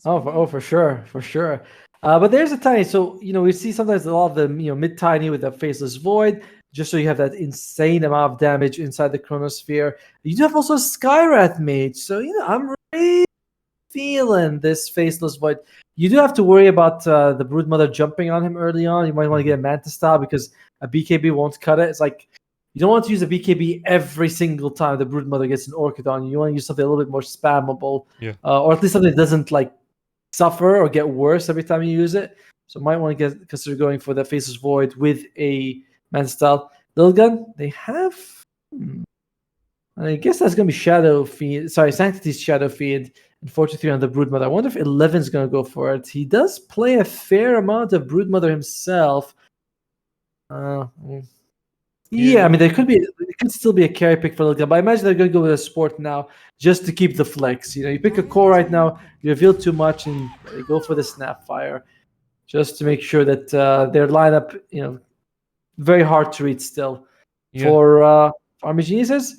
For sure, for sure. But there's a tiny. So we see sometimes a lot of them, mid tiny with a faceless void, just so you have that insane amount of damage inside the chronosphere. You do have also Skywrath Mage, so I'm really feeling this faceless void. You do have to worry about the Broodmother jumping on him early on. You might want to get a Manta style because a BKB won't cut it. It's like you don't want to use a BKB every single time the Broodmother gets an Orchid on you. You want to use something a little bit more spammable, or at least something that doesn't like suffer or get worse every time you use it. So might want to consider going for the Faceless Void with a Manta style. Lilgun, they have. I guess that's going to be Shadow Fiend. Sorry, Sanctity's Shadow Fiend and 43 on the Broodmother. I wonder if 11's going to go for it. He does play a fair amount of Broodmother himself. Yeah, I mean, there could still be a carry pick for Lilgun, but I imagine they're going to go with a support now just to keep the flex. You pick a core right now, you reveal too much, and you go for the Snapfire just to make sure that their lineup, very hard to read still. Yeah. For Army Geniuses,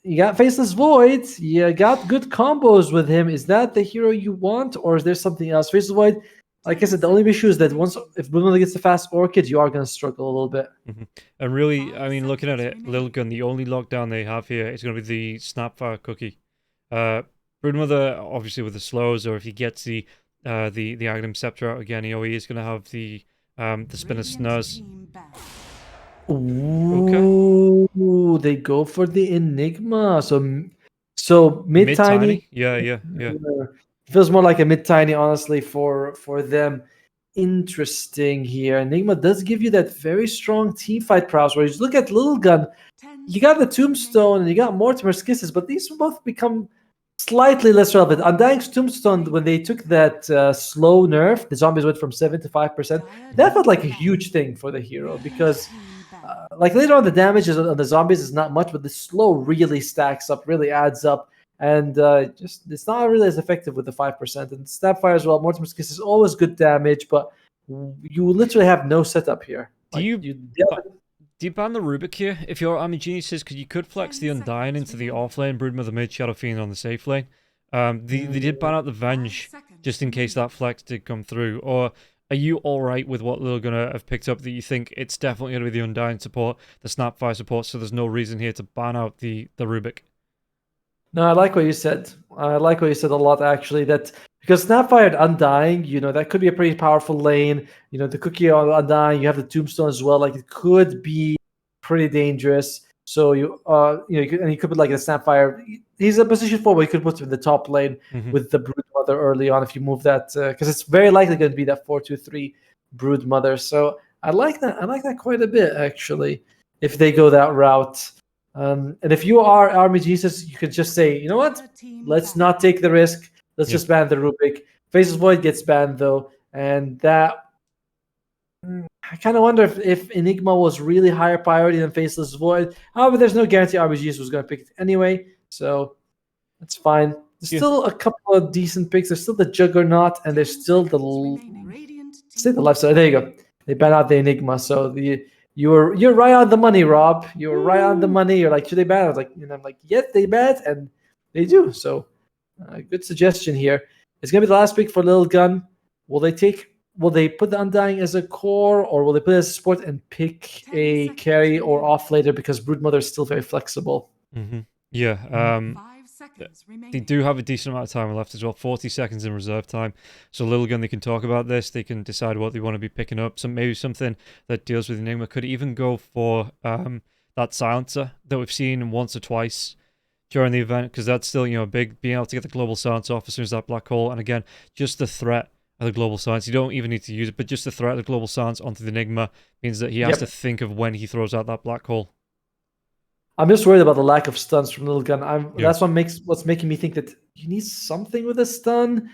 you got Faceless Void, you got good combos with him. Is that the hero you want, or is there something else? Faceless Void, like I said, the only issue is that if Broodmother gets the fast Orchid, you are going to struggle a little bit. And really, I mean, looking at it, Lilgun, the only lockdown they have here is going to be the Snapfire cookie. Broodmother, obviously, with the slows, or if he gets the Aghanim Scepter out again, he is going to have the Spinner Snurs. Ooh, okay. They go for the Enigma. So mid-tiny. Yeah. Feels more like a mid-tiny, honestly, for them. Interesting here. Enigma does give you that very strong team fight prowess. Where you look at Lilgun, you got the Tombstone and you got Mortimer's Kisses, but these both become slightly less relevant. Undying's Tombstone, when they took that slow nerf, the zombies went from 7 to 5%. That felt like a huge thing for the hero because, like later on, the damage on the zombies is not much, but the slow really stacks up, really adds up. And it's not really as effective with the 5%. And Snapfire as well, Mortimer's Kiss is always good damage, but you literally have no setup here. Do you ban the Rubik here if you're Army Geniuses? Because you could flex the Undying into the off lane, Broodmother mid, Shadow Fiend on the safe lane. They did ban out the Venge just in case that flex did come through. Or are you alright with what Lilgun have picked up that you think it's definitely going to be the Undying support, the Snapfire support, so there's no reason here to ban out the Rubik? No, I like what you said. I like what you said a lot, actually. That because Snapfire and Undying, that could be a pretty powerful lane. The cookie on Undying, you have the Tombstone as well. Like it could be pretty dangerous. So you could put like a Snapfire. He's a position 4, but you could put him in the top lane with the Broodmother early on if you move that, because it's very likely going to be that 4-2-3 Broodmother. So I like that. I like that quite a bit, actually, if they go that route. And if you are Army Jesus, you could just say, you know what? Let's not take the risk. Let's just ban the Rubik. Faceless Void gets banned, though. And that... I kind of wonder if Enigma was really higher priority than Faceless Void. However, there's no guarantee Army Jesus was going to pick it anyway. So, that's fine. There's still a couple of decent picks. There's still the Juggernaut, and there's still the lifestyle. There you go. They ban out the Enigma, so you're right on the money, Rob. You're right on the money. You're like, should they ban? I was like, I'm like, yes, they ban, and they do. So, good suggestion here. It's gonna be the last pick for Lilgun. Will they put the Undying as a core, or will they put it as a support and pick a carry or off later because Broodmother is still very flexible? Yeah. They do have a decent amount of time left as well, 40 seconds in reserve time. So Lilgun, they can talk about this. They can decide what they want to be picking up. So maybe something that deals with Enigma could even go for that silencer that we've seen once or twice during the event, because that's still big, being able to get the global silence off as soon as that black hole. And again, just the threat of the global silence. You don't even need to use it, but just the threat of the global silence onto the Enigma means that he has to think of when he throws out that black hole. I'm just worried about the lack of stuns from Lilgun. That's what's making me think that you need something with a stun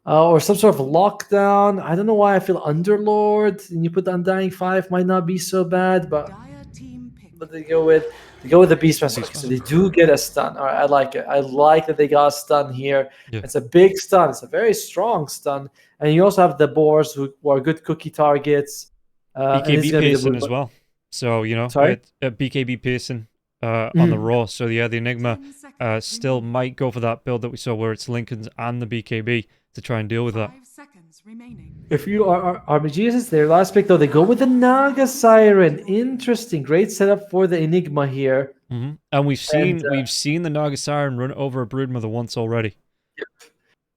or some sort of lockdown. I don't know why I feel Underlord and you put the Undying 5 might not be so bad, but they go with the Beastmaster. So they do get a stun. All right, I like it. I like that they got a stun here. Yeah. It's a big stun. It's a very strong stun, and you also have the boars who are good cookie targets. BKB Pearson as well. So BKB Pearson. On the Raw. So yeah, the Enigma still might go for that build that we saw where it's Lincoln's and the BKB to try and deal with that. 5 seconds remaining. If you are RBGs, their last pick though, they go with the Naga Siren. Interesting, great setup for the Enigma here. And we've seen the Naga Siren run over a Broodmother once already.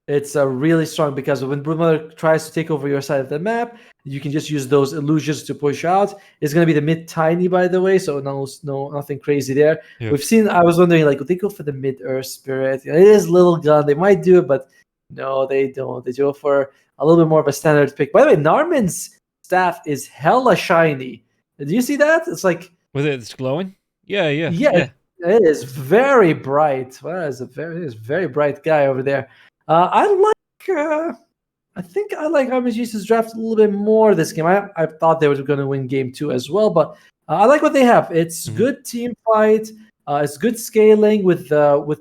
It's really strong because when Broodmother tries to take over your side of the map, you can just use those illusions to push out. It's going to be the mid tiny, by the way, so nothing crazy there. Yeah. We've seen. I was wondering, like, would they go for the mid Earth Spirit? It is Lilgun. They might do it, but no, they don't. They go for a little bit more of a standard pick. By the way, Narman's staff is hella shiny. Did you see that? It's like with it's glowing. Yeah. It is very bright. Well, it is very bright guy over there. I think I like RMG's draft a little bit more this game. I thought they were going to win game 2 as well, but I like what they have. It's good team fight. It's good scaling with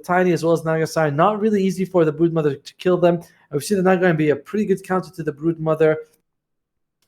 Tiny as well as Nagasai. Not really easy for the Broodmother to kill them. We've seen the Naga be a pretty good counter to the Broodmother.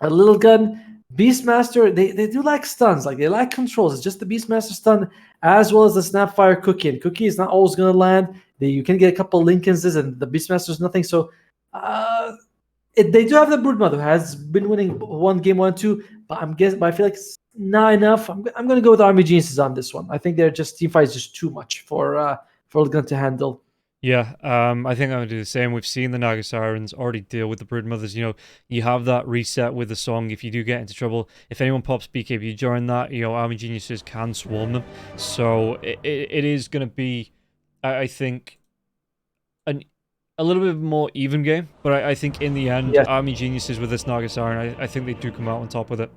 A Lilgun, Beastmaster, they do like stuns. Like, they like controls. It's just the Beastmaster stun as well as the Snapfire Cookie. And Cookie is not always going to land. You can get a couple Lincolns and the Beastmaster is nothing. So they do have the Broodmother who has been winning one game 1-2, but I feel like it's not enough. I'm going to go with Army Geniuses on this one. I think their team fight is just too much for Lilgun to handle. Yeah, I think I'm going to do the same. We've seen the Naga Sirens already deal with the Broodmothers. You know, you have that reset with the song. If you do get into trouble, if anyone pops BKB during that, you know, Army Geniuses can swarm them. So it is going to be, I think, a little bit more even game. But I think in the end, Army Geniuses with this Naga Siren, I think they do come out on top with it.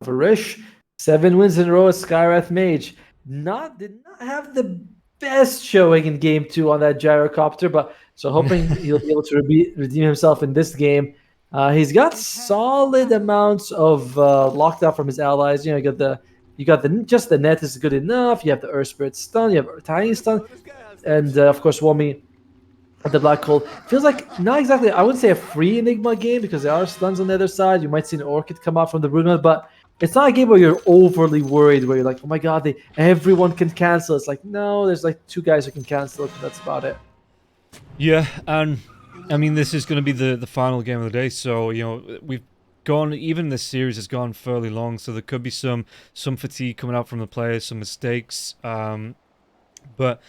For Rish, 7 wins in a row as Skywrath Mage. Did not have the best showing in game 2 on that gyrocopter, but so hoping he'll be able to redeem himself in this game. He's got solid amounts of lockdown from his allies. You know, you got the just the net is good enough. You have the Earth Spirit stun, you have a tiny stun, and of course Wommy at the Black Hole. Feels like not exactly, I wouldn't say a free Enigma game because there are stuns on the other side. You might see an Orchid come out from the Broodmother, but it's not a game where you're overly worried, where you're like, oh my god, everyone can cancel. It's like, no, there's like 2 guys who can cancel it, and that's about it. Yeah, and I mean, this is going to be the final game of the day, so, you know, we've gone, even this series has gone fairly long, so there could be some fatigue coming out from the players, some mistakes, but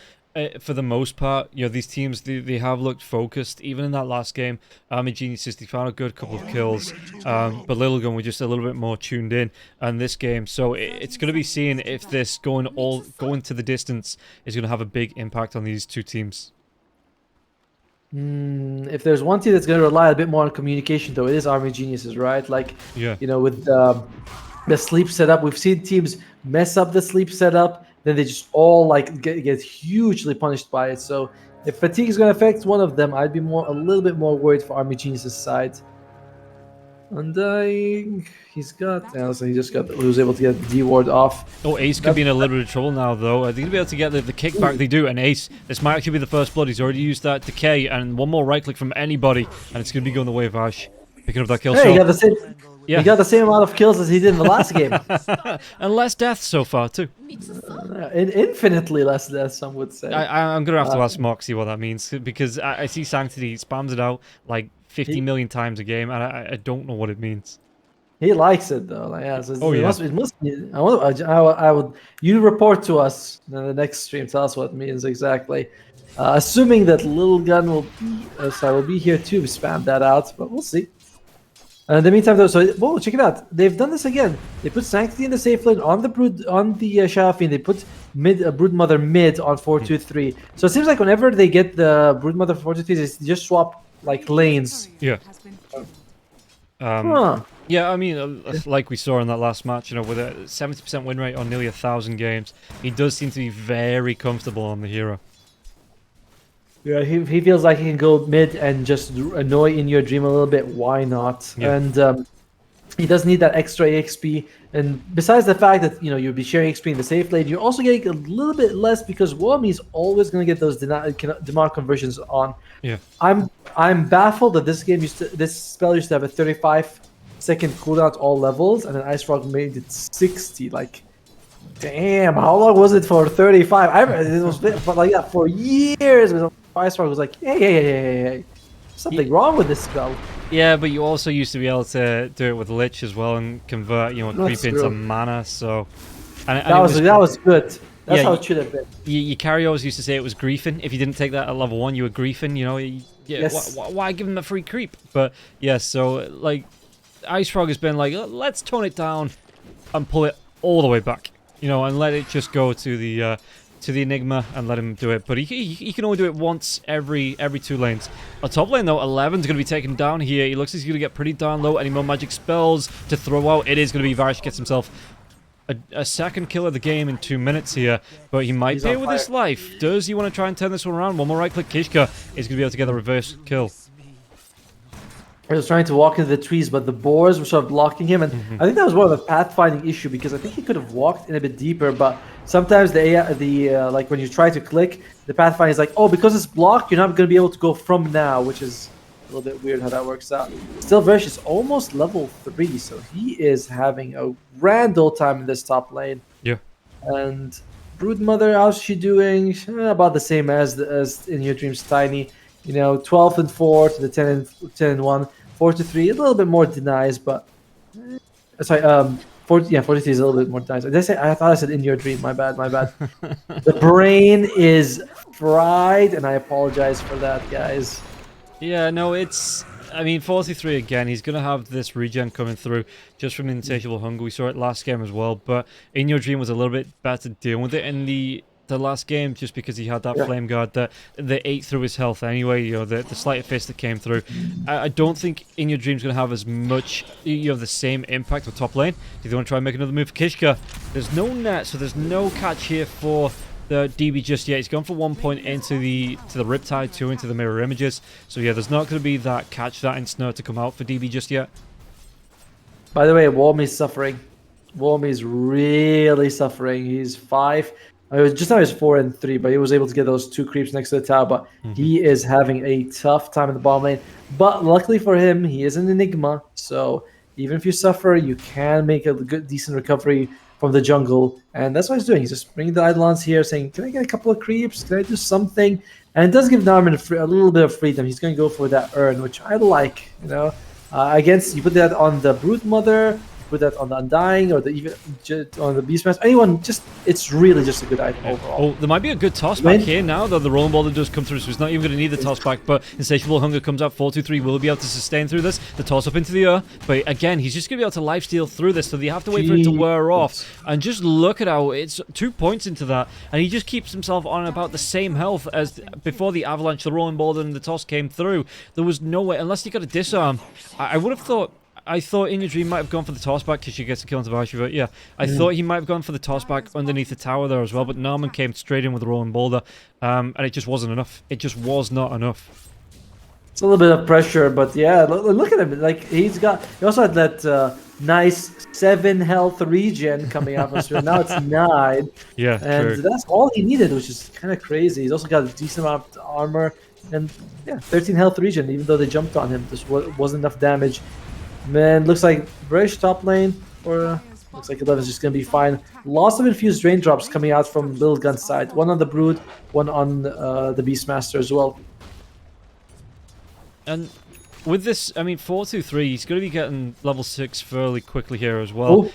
for the most part, you know, these teams, they have looked focused. Even in that last game, Army Geniuses, they found a good couple of kills, but Lilgun were just a little bit more tuned in this game. So it's going to be seen if this going to the distance is going to have a big impact on these two teams. If there's one team that's going to rely a bit more on communication, though, it is Army Geniuses, right? Like, you know, with the sleep setup, we've seen teams mess up the sleep setup, then they just all like get hugely punished by it. So if fatigue is going to affect one of them, I'd be a little bit more worried for Army Genius' side. Undying, he was able to get the D ward off. Oh, Ace could be in a little bit of trouble now, though. I think he'll be able to get the kickback. They do, and Ace, this might actually be the first blood. He's already used that decay, and one more right click from anybody, and it's going to be going the way of Ash. Picking up that kill shot. He got the same amount of kills as he did in the last game. And less deaths so far, too. Infinitely less deaths, some would say. I'm going to have to ask Moxie what that means, because I see Sanctity spams it out like 50 million times a game, and I don't know what it means. He likes it, though. Like, yeah, so it must be. You report to us in the next stream. Tell us what it means exactly. Assuming that Lilgun will be here to spam that out, but we'll see. In the meantime, though, whoa, check it out. They've done this again. They put Sanctity in the safe lane on the Shadow Fiend. They put Broodmother mid on 4-2-3. So it seems like whenever they get the Broodmother 4-2-3, they just swap like lanes. Yeah. Yeah, I mean, like we saw in that last match, you know, with a 70% win rate on nearly 1,000 games, he does seem to be very comfortable on the hero. Yeah, he feels like he can go mid and just annoy in your dream a little bit. Why not? Yeah. And he doesn't need that extra EXP. And besides the fact that, you know, you'll be sharing XP in the safe lane, you're also getting a little bit less because Wommy is always going to get those demand conversions on. Yeah. I'm baffled that this spell used to have a 35-second cooldown at all levels, and then Ice Frog made it 60. Like, damn, how long was it for 35? It was, but like, yeah, for years. Ice Frog was like, hey. something wrong with this spell. Yeah, but you also used to be able to do it with Lich as well and convert, you know, creep into mana. So, that was good. That's how it should have been. Your carryovers used to say it was griefing. If you didn't take that at level 1, you were griefing. You know, yes. Why give him a free creep? But yeah, so like, Ice Frog has been like, let's tone it down and pull it all the way back. You know, and let it just go to the Enigma and let him do it. But he can only do it once every 2 lanes. On top lane though, 11's going to be taken down here. He looks like he's going to get pretty darn low. Any more magic spells to throw out? It is going to be Varish gets himself a second kill of the game in 2 minutes here, but he might pay with his life. Does he want to try and turn this one around? One more right click, Kishka is going to be able to get the reverse kill. He was trying to walk into the trees, but the boars were sort of blocking him, and I think that was more of a pathfinding issue because I think he could have walked in a bit deeper, but sometimes like when you try to click, the pathfinder is like, oh, because it's blocked, you're not going to be able to go from now, which is a little bit weird how that works out. Still, Varish is almost level 3, so he is having a grand old time in this top lane. Yeah. And Broodmother, how's she doing? About the same as in your dreams, Tiny. You know, 12 and 4 to the 10 and 1, 4 to 3, a little bit more denies, but sorry, 43 is a little bit more denies. I thought I said in your dream. My bad. The brain is fried, and I apologize for that, guys. Yeah, no, I mean, 43 again, he's going to have this regen coming through just from Insatiable Hunger. We saw it last game as well, but In Your Dream was a little bit better dealing with it in the last game just because he had that Flame Guard that ate through his health anyway, you know, the Sleight of Fist that came through. I don't think In Your Dream's going to have as much, you know, the same impact with top lane. Do you want to try and make another move for Kishka? There's no net, so there's no catch here for the DB just yet. He's gone for 1 point into the Riptide, 2 into the Mirror Images. So yeah, there's not going to be that catch, that Ensnare to come out for DB just yet. By the way, Warmy's suffering. Warmy's really suffering. He's 5. Just now he's 4 and 3, but he was able to get those 2 creeps next to the tower. But he is having a tough time in the bottom lane. But luckily for him, he is an Enigma. So even if you suffer, you can make a good, decent recovery from the jungle, and that's what he's doing. He's just bringing the Eidolons here, saying, can I get a couple of creeps? Can I do something? And it does give Narman a little bit of freedom. He's going to go for that urn, which I like, you know. Against, you put that on the Broodmother, put that on the Undying, or even on the Beastmaster. Anyone, it's really just a good item overall. Oh, there might be a good toss back here now, though the Rolling Boulder does come through, so he's not even going to need the toss back, but Insatiable Hunger comes out, 4-2-3, will he be able to sustain through this? The toss up into the air, but again, he's just going to be able to lifesteal through this, so you have to wait for it to wear off. And just look at how it's 2 points into that, and he just keeps himself on about the same health as before the Avalanche, the Rolling Boulder, and the toss came through. There was no way, unless you got a disarm. I would have thought, In Your Dream might have gone for the tossback because she gets a kill on Tavashi, but yeah, I thought he might have gone for the tossback underneath the tower there as well, but Narman came straight in with the Rolling Boulder, and it just wasn't enough. It just was not enough. It's a little bit of pressure, but yeah, look at him. Like, he also had that nice 7 health regen coming out from Spirit. Now it's 9. Yeah, and true. That's all he needed, which is kind of crazy. He's also got a decent amount of armor, and yeah, 13 health regen, even though they jumped on him. This wasn't enough damage. Man, looks like British top lane, or looks like 11's just going to be fine. Lots of infused raindrops coming out from Lilgun's side. One on the Brood, one on the Beastmaster as well. And with this, I mean, 4-2-3, he's going to be getting level 6 fairly quickly here as well.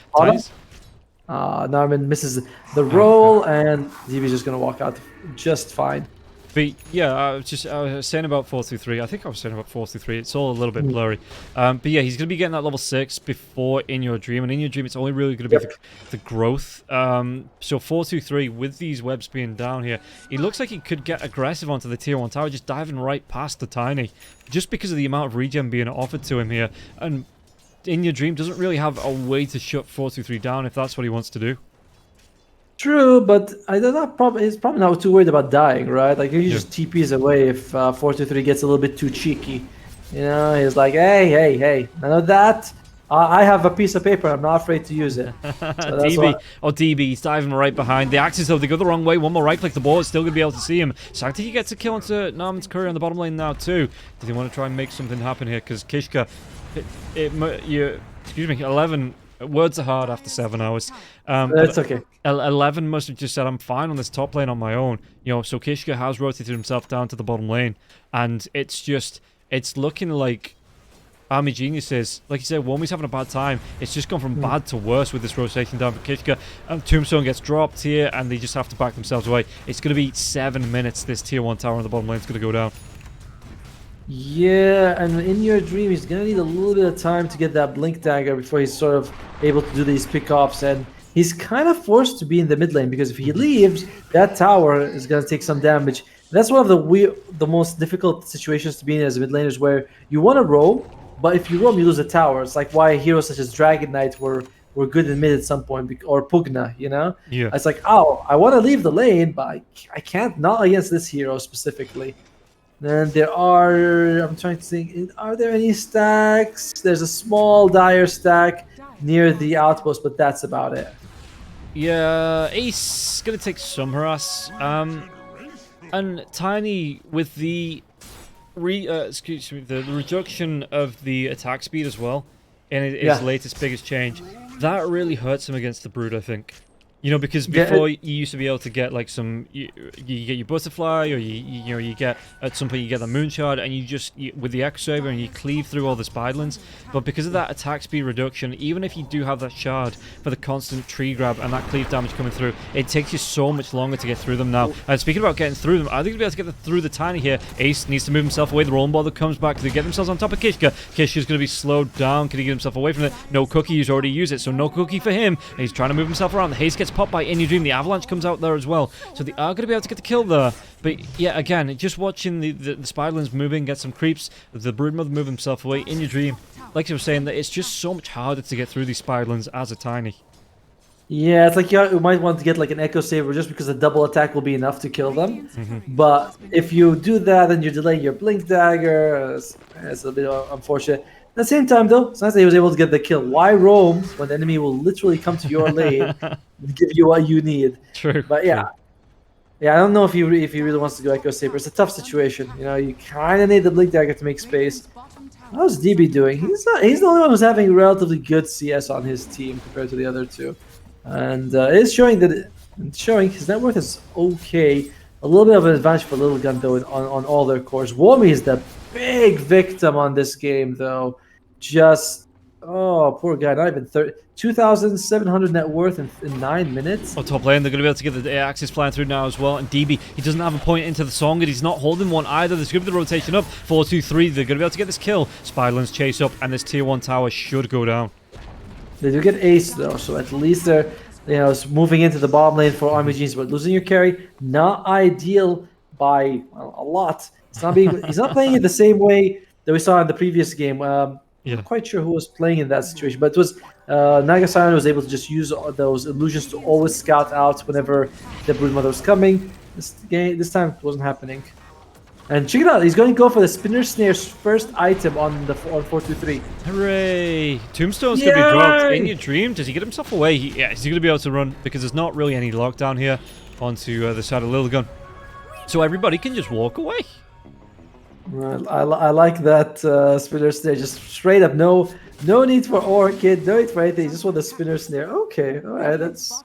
Narman misses the roll, and DB's just going to walk out just fine. But yeah, I was saying about 4-2-3. I think I was saying about 4-2-3. It's all a little bit blurry. But yeah, he's going to be getting that level 6 before In Your Dream. And In Your Dream, it's only really going to be the growth. So 4-2-3, with these webs being down here, he looks like he could get aggressive onto the tier 1 tower, just diving right past the Tiny. Just because of the amount of regen being offered to him here. And In Your Dream doesn't really have a way to shut 4-2-3 down if that's what he wants to do. True, but he's probably not too worried about dying, right? Like, he just TPs away if 4-2-3 gets a little bit too cheeky. You know, he's like, hey, none of that. I have a piece of paper. I'm not afraid to use it. So DB, he's diving right behind. The axes, though, they go the wrong way. One more right click, the ball is still going to be able to see him. Sakti gets a kill onto Narman's courier on the bottom lane now, too. Do they want to try and make something happen here? Because Kishka, 11... Words are hard after 7 hours. That's okay. 11 must have just said, I'm fine on this top lane on my own. You know, so Kishka has rotated himself down to the bottom lane. And it's just it's looking like Army Geniuses, like you said, Womi's having a bad time. It's just gone from bad to worse with this rotation down for Kishka. Tombstone gets dropped here, and they just have to back themselves away. It's going to be 7 minutes, this tier 1 tower on the bottom lane is going to go down. Yeah, and in your dream, he's going to need a little bit of time to get that Blink Dagger before he's sort of able to do these pickoffs. And he's kind of forced to be in the mid lane, because if he leaves, that tower is going to take some damage. That's one of the most difficult situations to be in as a mid laner, where you want to roam, but if you roam, you lose a tower. It's like why heroes such as Dragon Knight were good in mid at some point, or Pugna, you know? Yeah. It's like, oh, I want to leave the lane, but I can't, not against this hero specifically. Then there are, I'm trying to think, are there any stacks? There's a small dire stack near the outpost, but that's about it. Yeah, Ace gonna take some harass. And Tiny with the the reduction of the attack speed as well, and his latest biggest change, that really hurts him against the Brood, I think. You know, because before you used to be able to get like you get your butterfly, or you get at some point you get the moon shard, and with the X saber and you cleave through all the spiderlands. But because of that attack speed reduction, even if you do have that shard for the constant tree grab and that cleave damage coming through, it takes you so much longer to get through them now. And speaking about getting through them, I think we'll be able to get through the Tiny here. Ace needs to move himself away. The Rolling Ball that comes back, they get themselves on top of Kishka. Kishka's going to be slowed down. Can he get himself away from it? No Cookie, he's already used it, so no Cookie for him. And he's trying to move himself around. The haste gets popped by In Your Dream. The Avalanche comes out there as well, so they are going to be able to get the kill there. But yeah, again, just watching the spiderlands moving, get some creeps, the Broodmother move himself away. In Your Dream, like you were saying, that it's just so much harder to get through these spiderlands as a Tiny. Yeah, it's like you might want to get like an Echo Saber just because a double attack will be enough to kill them. But if you do that, then you're delaying your Blink Dagger. It's a bit unfortunate. At the same time, though, it's nice that he was able to get the kill. Why roam when the enemy will literally come to your lane and give you what you need? True. But yeah, true. Yeah, I don't know if he really wants to go Echo Saber. It's a tough situation. You know, you kind of need the Blink Dagger to make space. How's DB doing? He's the only one who's having relatively good CS on his team compared to the other two, and it's showing his net worth is okay. A little bit of an advantage for Lilgun though on all their cores. Womi is the big victim on this game though. Just poor guy. Not even 2,700 net worth in 9 minutes. Oh, top lane, they're going to be able to get the Axis flying through now as well. And DB, he doesn't have a point into the song, and he's not holding one either. There's going to be the rotation up. 4-2-3, they're going to be able to get this kill. Spiderlands chase up, and this tier 1 tower should go down. They do get ace though, so at least they're moving into the bottom lane for Army Genius. But losing your carry, not ideal by a lot. He's not playing it the same way that we saw in the previous game. I'm not quite sure who was playing in that situation, but it was Nagasaki was able to just use those illusions to always scout out whenever the Broodmother was coming. This time it wasn't happening. And check it out, he's going to go for the Spinner Snare's first item on 4-2-3. Hooray! Tombstone's going to be dropped. In Your Dream, does he get himself away? Is he going to be able to run? Because there's not really any lockdown here onto the side of Lilgun. So everybody can just walk away. I like that Spinner Snare, just straight up, no need for Orchid, no need for anything, you just want the Spinner Snare. Okay, all right, that's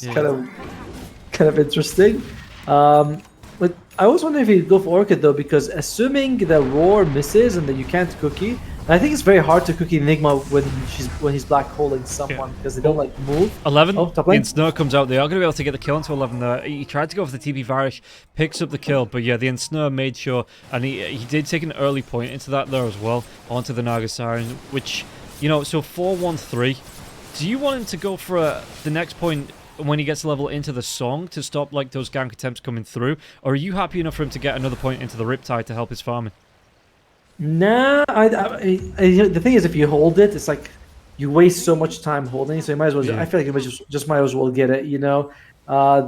kind of interesting. But I was wondering if he'd go for Orchid though, because assuming the Roar misses and that you can't Cookie, I think it's very hard to Cookie Enigma when he's black holing someone because they don't like move. 11. Oh, top lane. The Ensnare comes out. They are going to be able to get the kill into 11 there. He tried to go for the TP Varish, picks up the kill, but yeah, the Ensnare made sure, and he did take an early point into that there as well, onto the Naga Siren, which, you know, so 4-1-3. Do you want him to go for the next point when he gets level into the Song to stop like those gank attempts coming through, or are you happy enough for him to get another point into the Riptide to help his farming? Nah, the thing is, if you hold it, it's like you waste so much time holding. So you might as well. I feel like you just might as well get it. You know,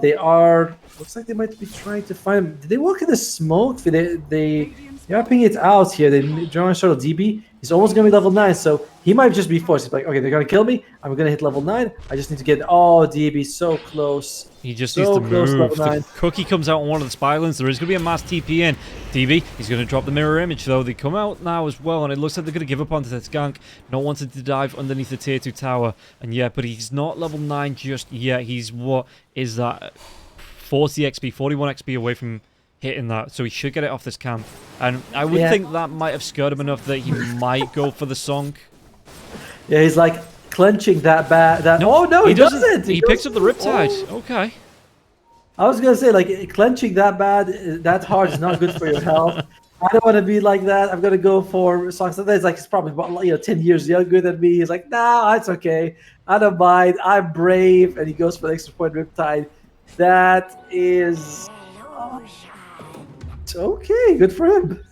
they are. Looks like they might be trying to find. Did they walk in the smoke? They yapping it out here. They drawing sort of DB. He's almost gonna be level 9, so he might just be forced. He's like, okay, they're gonna kill me. I'm gonna hit level 9. I just need to get. Oh, DB, so close. He just needs to move. The Cookie comes out on one of the Spiderlands. There is going to be a mass TP in. DB, he's going to drop the mirror image, though. They come out now as well, and it looks like they're going to give up onto this gank. Not wanting to dive underneath the tier 2 tower. And yeah, but he's not level 9 just yet. He's, what is that? 40 XP, 41 XP away from hitting that, so he should get it off this camp. And I would think that might have scared him enough that he might go for the song. Yeah, he's like clenching that bad. Oh no, he doesn't. He picks up the Riptide. Okay. I was gonna say, like, clenching that bad, that hard is not good for your health. I don't want to be like that. I'm gonna go for songs. Sometimes like he's probably about 10 years younger than me. He's like, nah, it's okay. I don't mind. I'm brave, and he goes for the extra point Riptide. That is okay. Good for him.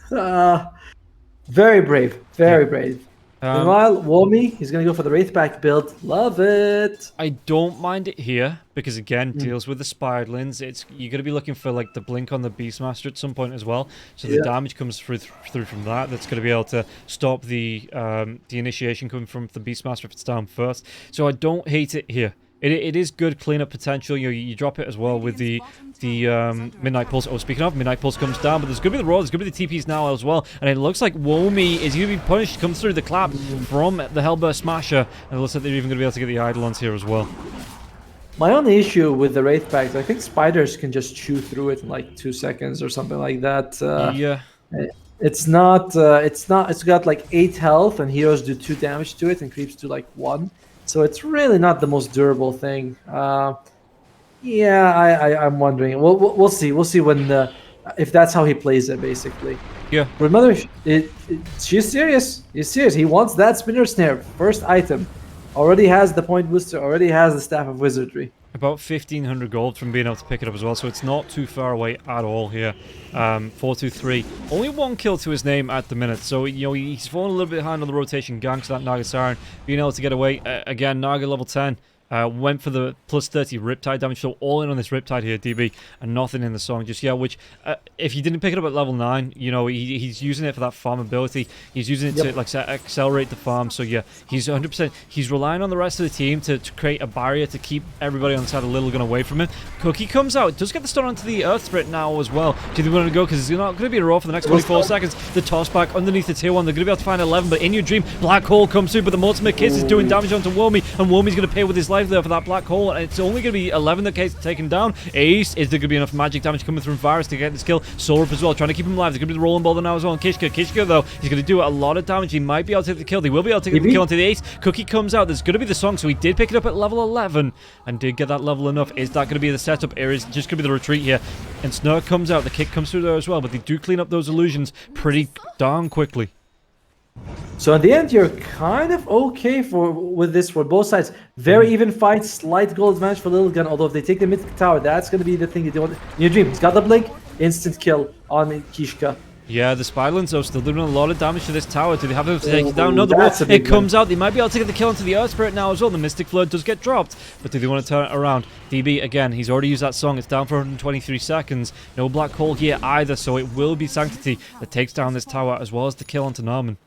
Very brave. Very brave. Meanwhile, Womi, he's going to go for the Wraithback build. Love it. I don't mind it here, because again, deals with the Spiderlings. You're going to be looking for like the blink on the Beastmaster at some point as well. So the damage comes through from that. That's going to be able to stop the initiation coming from the Beastmaster if it's down first. So I don't hate it here. It is good cleanup potential. You drop it as well with the Midnight Pulse. Oh, speaking of, Midnight Pulse comes down, but there's going to be the Roar, there's going to be the TPs now as well. And it looks like Womi is going to be punished, comes through the clap from the Hellburst Smasher. And it looks like they're even going to be able to get the Eidolons here as well. My only issue with the Wraithbacks, I think spiders can just chew through it in like 2 seconds or something like that. Yeah. It's got like 8 health, and heroes do 2 damage to it, and creeps do like 1. So it's really not the most durable thing. I'm wondering. We'll see. We'll see when if that's how he plays it, basically. Yeah. Remember, she's serious. He's serious. He wants that Spinner Snare. First item. Already has the point booster. Already has the Staff of Wizardry. About 1,500 gold from being able to pick it up as well, so it's not too far away at all here. 423. Only 1 kill to his name at the minute, so he's falling a little bit behind on the rotation gank, so that Naga Siren being able to get away. Again, Naga level 10. Went for the plus 30 Riptide damage, so all in on this Riptide here, DB, and nothing in the song just yet, which, if you didn't pick it up at level 9, he's using it for that farm ability. He's using it to, like, accelerate the farm, so yeah, he's 100%, he's relying on the rest of the team to create a barrier to keep everybody on the side of Lilgun away from him. Cookie comes out, does get the stun onto the Earth Spirit now as well. Do they want to go, because it's not going to be a roll for the next 24 seconds. The toss back underneath the tier 1, they're going to be able to find 11, but in your dream, Black Hole comes through, but the Multimate Kiss is doing damage onto Womi, and Womi's going to pay with his life there for that Black Hole, and it's only going to be 11 that gets taken down. Ace, is there going to be enough magic damage coming through Virus to get this kill? Solar as well, trying to keep him alive. There's going to be the Rolling Boulder now as well, and Kishka though, he's going to do a lot of damage. He might be able to take the kill. They will be able to get the kill onto the Ace. Cookie comes out. There's going to be the song, so he did pick it up at level 11 and did get that level enough. Is that going to be the setup, or is it just going to be the retreat here? And Snurk comes out. The kick comes through there as well, but they do clean up those illusions pretty darn quickly. So at the end, you're kind of okay with this for both sides. Very even fight, slight goal advantage for Lilgun. Although if they take the mid tower, that's going to be the thing that they want. In your dream, he's got the blink, instant kill on Kishka. Yeah, the Spiderlings though still doing a lot of damage to this tower. Do they have enough to take it down? No, it comes out. They might be able to get the kill onto the Earth Spirit now as well. The Mystic Flood does get dropped, but do they want to turn it around? DB, again, he's already used that song. It's down for 123 seconds. No Black Hole here either, so it will be Sanctity that takes down this tower as well as the kill onto Narman.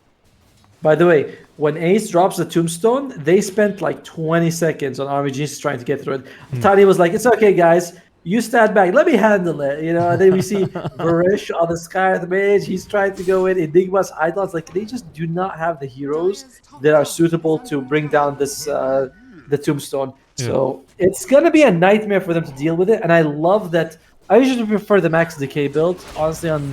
By the way, when Ace drops the Tombstone, they spent like 20 seconds on Army Genius trying to get through it. Tiny was like, it's okay, guys. You stand back. Let me handle it. And then we see Varish on the Sky of the Mage. He's trying to go in. Enigma's Eidolons. Like, they just do not have the heroes that are suitable to bring down this the Tombstone. Yeah. So it's going to be a nightmare for them to deal with it. And I love that. I usually prefer the Max Decay build, honestly, on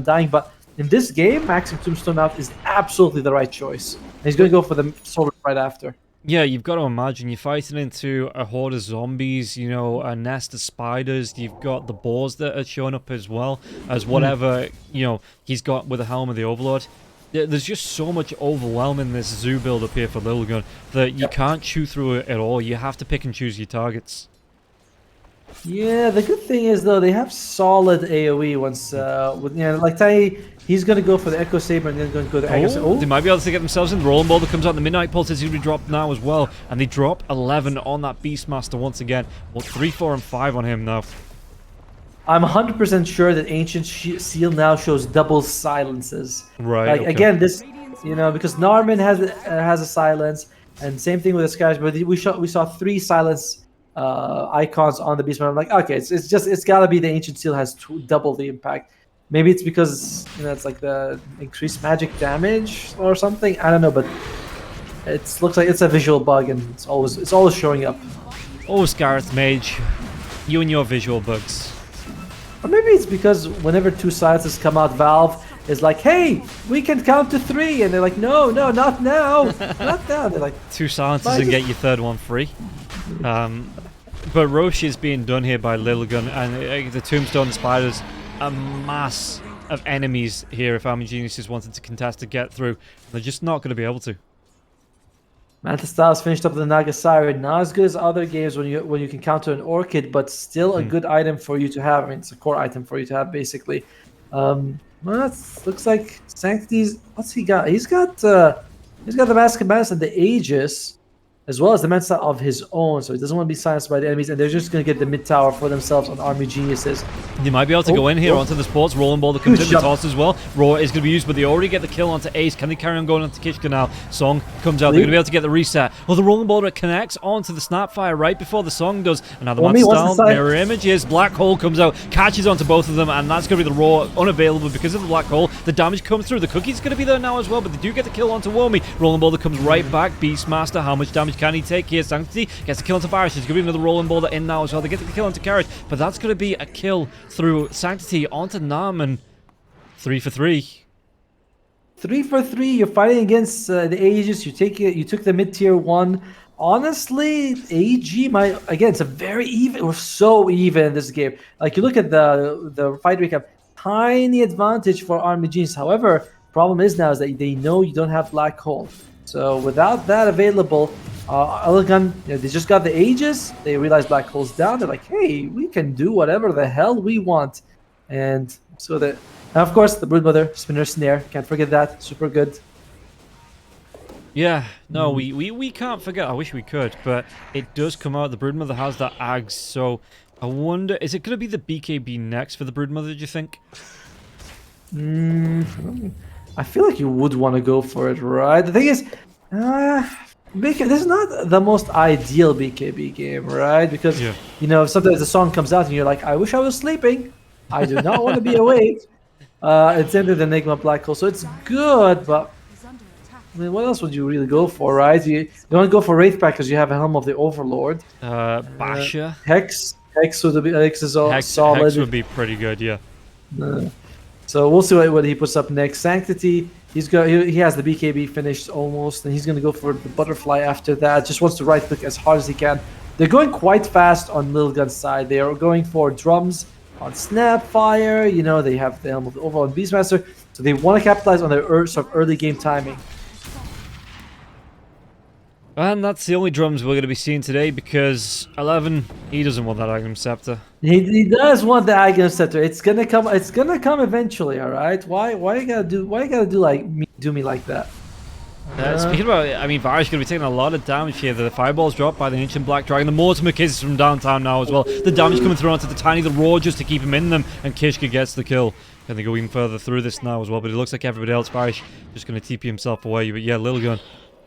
Dying. But in this game, maxing Tombstone out is absolutely the right choice. And he's going to go for the Solar right after. Yeah, you've got to imagine you're fighting into a horde of zombies, a nest of spiders. You've got the boars that are showing up as well as whatever, he's got with the Helm of the Overlord. There's just so much overwhelming this zoo build up here for Lilgun that you can't chew through it at all. You have to pick and choose your targets. Yeah, the good thing is though they have solid AoE once like Tai, he's gonna go for the Echo Saber and then going to go to the Echo Saber. They might be able to get themselves in. The Rolling Boulder comes out. The Midnight Pulse is going to be dropped now as well, and they drop 11 on that Beastmaster once again. Well, 3, 4, and 5 on him now. I'm 100% sure that Ancient Seal now shows double silences. Right. Like again, this because Narman has a silence, and same thing with the Skies. But we saw 3 silence icons on the Beastmaster. I'm like, okay, it's gotta be the Ancient Seal has double the impact. Maybe it's because it's like the increased magic damage or something. I don't know, but it looks like it's a visual bug, and it's always showing up. Oh, Scarlet Mage, you and your visual bugs. Or maybe it's because whenever two silences come out, Valve is like, hey, we can count to 3. And they're like, no, not now. Not now. They're like, 2 silences and get your third one free. But Roche is being done here by Lilgun, and the Tombstone Spiders, a mass of enemies here if Army Geniuses wanted to contest to get through. They're just not going to be able to. Manta Styles finished up the Naga Siren. Not as good as other games when you can counter an Orchid, but still a good item for you to have. I mean, it's a core item for you to have, basically. Well, looks like Sanctity's... What's he got? He's got the Mask of Madness and the Aegis, as well as the Mensa of his own, so he doesn't want to be silenced by the enemies, and they're just going to get the mid tower for themselves on Army Geniuses. They might be able to go in here onto the sports. Rolling Ball that comes in the toss as well. Raw is going to be used, but they already get the kill onto Ace. Can they carry on going onto Kishka now? Song comes out. They're going to be able to get the reset. Well, the Rolling Ball that connects onto the Snapfire right before the Song does. And now the Manta Style mirror images. Black Hole comes out, catches onto both of them, and that's going to be the Raw unavailable because of the Black Hole. The damage comes through. The Cookie's going to be there now as well, but they do get the kill onto Womi. Rolling Ball that comes right back. Beastmaster, how much damage can he take here? Sanctity gets the kill onto Virus. There's going to be another Rolling Ball that in now as well. They get the kill onto Carrot, but that's going to be a kill through Sanctity onto Nam, and 3 for 3. 3 for 3. You're fighting against the Aegis. You took the mid-tier 1. Honestly, AG might, again, it's a very even. We're so even in this game. Like, you look at the fight recap, tiny advantage for Army Genius. However, problem is now is that they know you don't have Black Hole. So without that available, Lilgun, they just got the Aegis. They realize Black Hole's down. They're like, hey, we can do whatever the hell we want. And so that, and of course, the Broodmother, Spinner Snare. Can't forget that. Super good. Yeah, no, we can't forget. I wish we could, but it does come out. The Broodmother has that Ags, so I wonder, is it going to be the BKB next for the Broodmother, do you think? I feel like you would want to go for it, right? The thing is, this is not the most ideal BKB game, right? Because, you know, sometimes the song comes out and you're like, I wish I was sleeping. I do not want to be awake. It's ended Enigma Black Hole, so it's good, but I mean, what else would you really go for, right? You want to go for Wraith Pack because you have a Helm of the Overlord. Basha. Hex would be solid. Hex would be pretty good, yeah. So we'll see what he puts up next. Sanctity, he has the BKB finished almost, and he's going to go for the Butterfly after that. Just wants to right click as hard as he can. They're going quite fast on Lilgun's side. They are going for drums on Snapfire. You know, they have the Helm of the Overlord and Beastmaster, so they want to capitalize on their sort of early game timing. And that's the only drums we're going to be seeing today because 11, he doesn't want that Aghanim Scepter. He does want the Aghanim Scepter. It's gonna come. It's gonna come eventually. All right. Why you gotta do me like that? Speaking about, I mean, Varus going to be taking a lot of damage here. The fireballs dropped by the Ancient Black Dragon. The Mortimer kisses from downtown now as well. The damage coming through onto the Tiny, the Roar just to keep him in them, and Kishka gets the kill. Can they go even further through this now as well? But it looks like everybody else, Varus, just going to TP himself away. But yeah, Lilgun.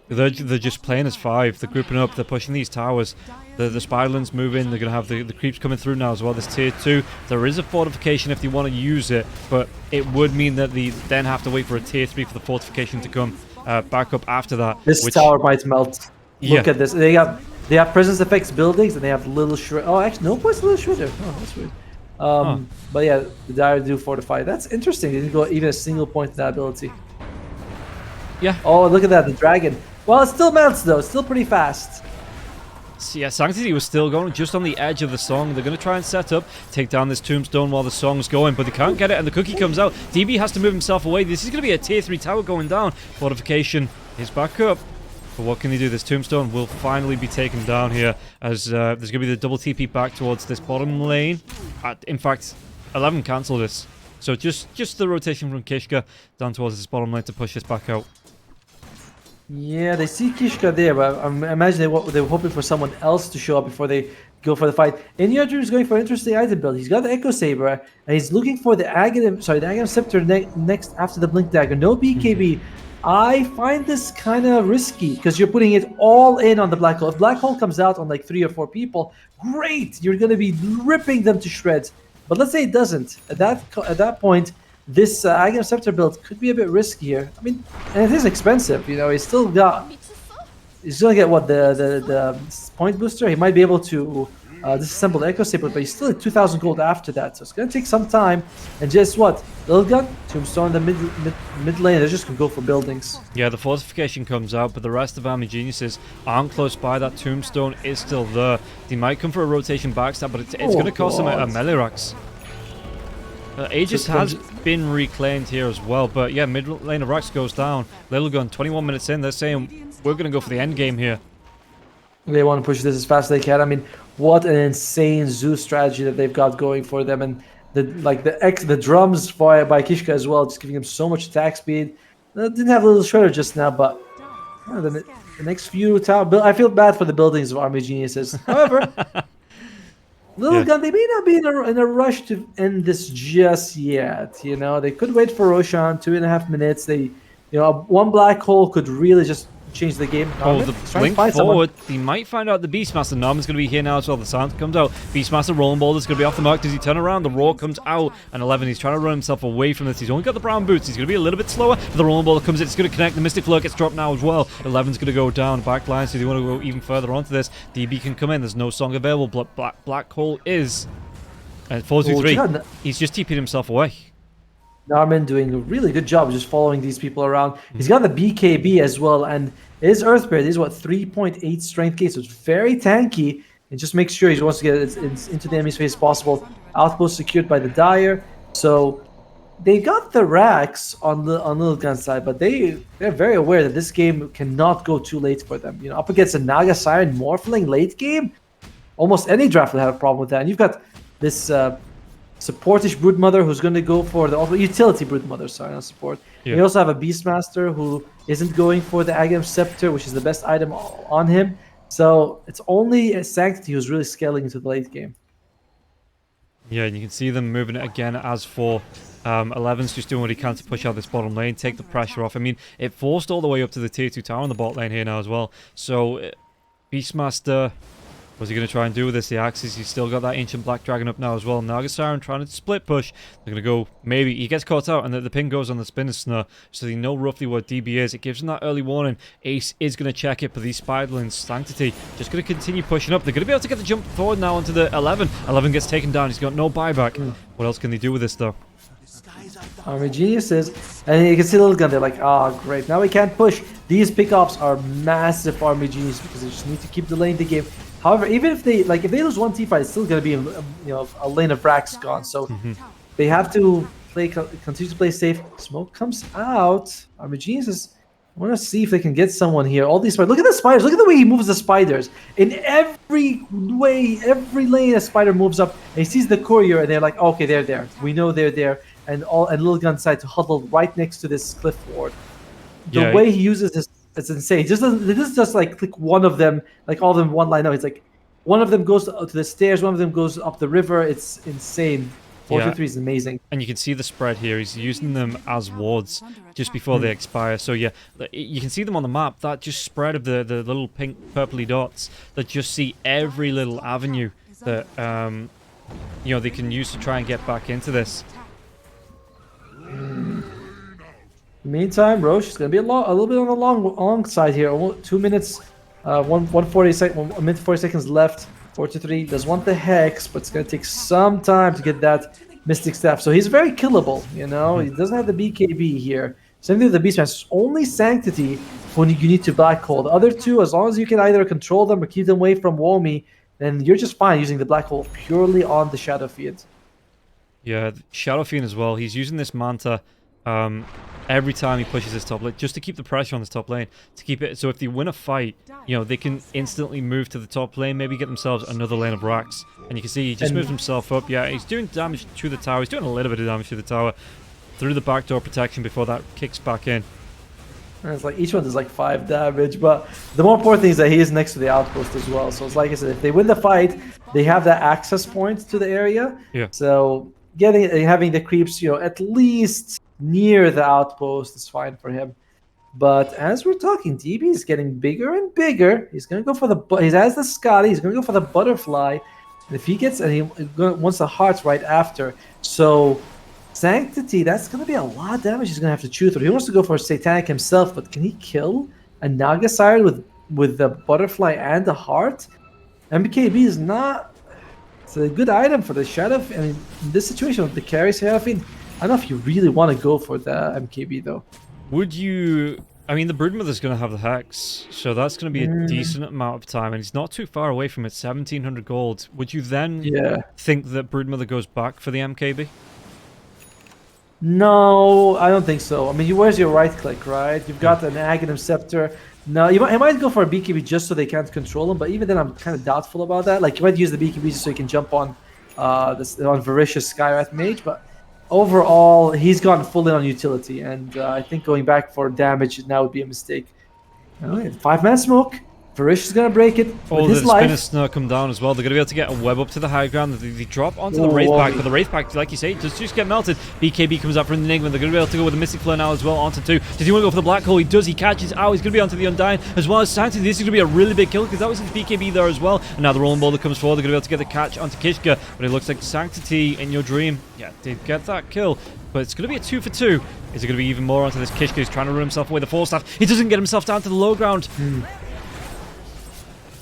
They're just playing as 5. They're grouping up. They're pushing these towers. The Spiderlands move in. They're going to have the creeps coming through now as well. This tier 2. There is a fortification if they want to use it, but it would mean that they then have to wait for a tier 3 for the fortification to come back up after that. This tower might melt. Look at this. They have presence effects buildings, and they have little shred. Oh, actually, no points little shredder. Oh, that's weird. But yeah, the Dire do fortify. That's interesting. They didn't go even a single point in that ability. Yeah. Oh, look at that. The dragon. Well, it still melts, though. It's still pretty fast. So, yeah, Sanctity was still going just on the edge of the song. They're going to try and set up, take down this tombstone while the song's going, but they can't get it, and the cookie comes out. DB has to move himself away. This is going to be a tier 3 tower going down. Fortification is back up. But what can they do? This tombstone will finally be taken down here, as there's going to be the double TP back towards this bottom lane. In fact, 11 cancel this. So just the rotation from Kishka down towards this bottom lane to push this back out. Yeah, they see Kishka there, but I imagine they were hoping for someone else to show up before they go for the fight. Inyadru is going for an interesting item build. He's got the Echo Saber, and he's looking for the Aghanim Scepter next after the Blink Dagger. No BKB. I find this kind of risky because you're putting it all in on the Black Hole. If Black Hole comes out on like 3 or 4 people, great! You're going to be ripping them to shreds. But let's say it doesn't. At that point, this Aghanim Scepter build could be a bit riskier. I mean, and it is expensive. You know, he's gonna get what the point booster. He might be able to disassemble the Echo Saber, but he's still at 2,000 gold after that, so it's going to take some time. And just what? Lilgun, Tombstone in the mid lane, they're just going to go for buildings. Yeah, the fortification comes out, but the rest of Army Geniuses aren't close by. That Tombstone is still there. They might come for a rotation backstab, but it's going to cost them a melee racks. Aegis has been reclaimed here as well, but yeah, mid lane of Rax goes down. Lilgun, 21 minutes in, they're saying we're going to go for the end game here. They want to push this as fast as they can. I mean, what an insane Zeus strategy that they've got going for them, and the drums by Kishka as well, just giving him so much attack speed. Didn't have a little shredder just now, but the next few tower. I feel bad for the buildings of Army Geniuses. However. Lilgun, they may not be in a rush to end this just yet. You know, they could wait for Roshan 2.5 minutes. One black hole could really just change the game. Oh, the blink forward. They might find out the Beastmaster. Narman's going to be here now as well. The sound comes out. Beastmaster rolling ball is going to be off the mark. Does he turn around? The roar comes out. And 11, he's trying to run himself away from this. He's only got the brown boots. He's going to be a little bit slower. But the rolling ball comes in. It's going to connect. The Mystic Flare gets dropped now as well. 11's going to go down. Backline. So they want to go even further onto this. DB can come in. There's no song available. Black hole is. And 4-2-3. He's just TP'd himself away. Narman doing a really good job just following these people around. He's got the BKB as well, and his Earthbeard is 3.8 strength gauge, so it's very tanky. And just makes sure he wants to get it into the enemy's face as possible. Outpost secured by the Dire, so they got the racks on Lilgun's side, but they're very aware that this game cannot go too late for them. You know, up against a Naga Siren Morphling late game, almost any draft will have a problem with that. And you've got this. Supportish Broodmother who's going to go for the utility Broodmother, sorry, not support. Yeah. You also have a Beastmaster who isn't going for the Agam Scepter, which is the best item on him. So it's only a Sanctity who's really scaling into the late game. Yeah, and you can see them moving it again as for 11's just doing what he can to push out this bottom lane, take the pressure off. I mean, it forced all the way up to the tier 2 tower on the bot lane here now as well. So Beastmaster... What's he going to try and do with this? The Axis, he's still got that Ancient Black Dragon up now as well. Naga Siren trying to split push. They're going to go, maybe. He gets caught out and the ping goes on the Spinner Snare. So they know roughly what DB is. It gives them that early warning. Ace is going to check it, but these Spiderlings, Sanctity, just going to continue pushing up. They're going to be able to get the jump forward now onto the 11. 11 gets taken down. He's got no buyback. What else can they do with this though? Army Geniuses, and you can see Lilgun, they're like, great, now we can't push. These pickups are massive for Army Genius because they just need to keep delaying the game. However, even if they lose one teamfight, it's still going to be a lane of racks gone. So they have to continue to play safe. Smoke comes out. Army Geniuses, I want to see if they can get someone here. All these spiders. Look at the spiders. Look at the way he moves the spiders. In every way, every lane a spider moves up, and he sees the courier, and they're like, okay, they're there. We know they're there. And Lilgun decide to huddle right next to this cliff ward. The way he uses this, it's insane. He doesn't just like click one of them, like all of them one line up. It's like one of them goes to the stairs, one of them goes up the river. It's insane. 4-3 is amazing. And you can see the spread here. He's using them as wards just before they expire. So yeah, you can see them on the map. That just spread of the little pink purpley dots that just see every little avenue that they can use to try and get back into this. Meantime, Roche is going to be a little bit on the long side here. 2 minutes, 1 minute 40 seconds left. 4-3 does want the Hex, but it's going to take some time to get that Mystic Staff. So he's very killable, you know. He doesn't have the BKB here. Same thing with the Beastmaster. Only Sanctity when you need to Black Hole. The other two, as long as you can either control them or keep them away from Womi, then you're just fine using the Black Hole purely on the Shadow Fiend. Yeah, Shadow Fiend as well. He's using this Manta every time he pushes his top lane, just to keep the pressure on this top lane, to keep it so if they win a fight, they can instantly move to the top lane, maybe get themselves another lane of racks. And you can see he just moves himself up. Yeah, he's doing damage to the tower. He's doing a little bit of damage to the tower through the backdoor protection before that kicks back in. And it's like each one does like 5 damage, but the more important thing is that he is next to the outpost as well. So it's like I said, if they win the fight, they have that access point to the area. Yeah. So having the creeps, at least near the outpost is fine for him. But as we're talking, DB is getting bigger and bigger. He's going to go for he has the Scotty. He's going to go for the butterfly. And if he gets, and he wants the hearts right after. So Sanctity, that's going to be a lot of damage he's going to have to chew through. He wants to go for Satanic himself, but can he kill a Naga Siren with the butterfly and the heart? MBKB is not It's a good item for the Shadow. I mean, in this situation with the carry Seraphine, I don't know if you really want to go for the MKB though. Would you... I mean, the Broodmother's going to have the Hex, so that's going to be a decent amount of time, and he's not too far away from it, 1,700 gold. Would you then think that Broodmother goes back for the MKB? No, I don't think so. I mean, where's your right click, right? You've got an Aghanim Scepter. No, he might go for a BKB just so they can't control him, but even then I'm kind of doubtful about that. Like, you might use the BKB just so you can jump on on Varicious Skywrath Mage, but overall, he's gone full in on utility, and I think going back for damage now would be a mistake. All right, 5-man smoke. Varish is going to break it with his life. Oh, the Spinner come down as well. They're going to be able to get a web up to the high ground. They drop onto the Wraith Pack, but the Wraith Pack, like you say, does just get melted. BKB comes up from the Enigma. They're going to be able to go with the Mystic Flare now as well onto 2. Does he want to go for the Black Hole? He does. He catches out. He's going to be onto the Undying as well as Sanctity. This is going to be a really big kill because that was his BKB there as well. And now the Rolling Boulder comes forward. They're going to be able to get the catch onto Kishka, but it looks like Sanctity in your dream. Yeah, did get that kill. But it's going to be a 2 for 2. Is it going to be even more onto this Kishka? He's trying to run himself away the Force Staff. He doesn't get himself down to the low ground.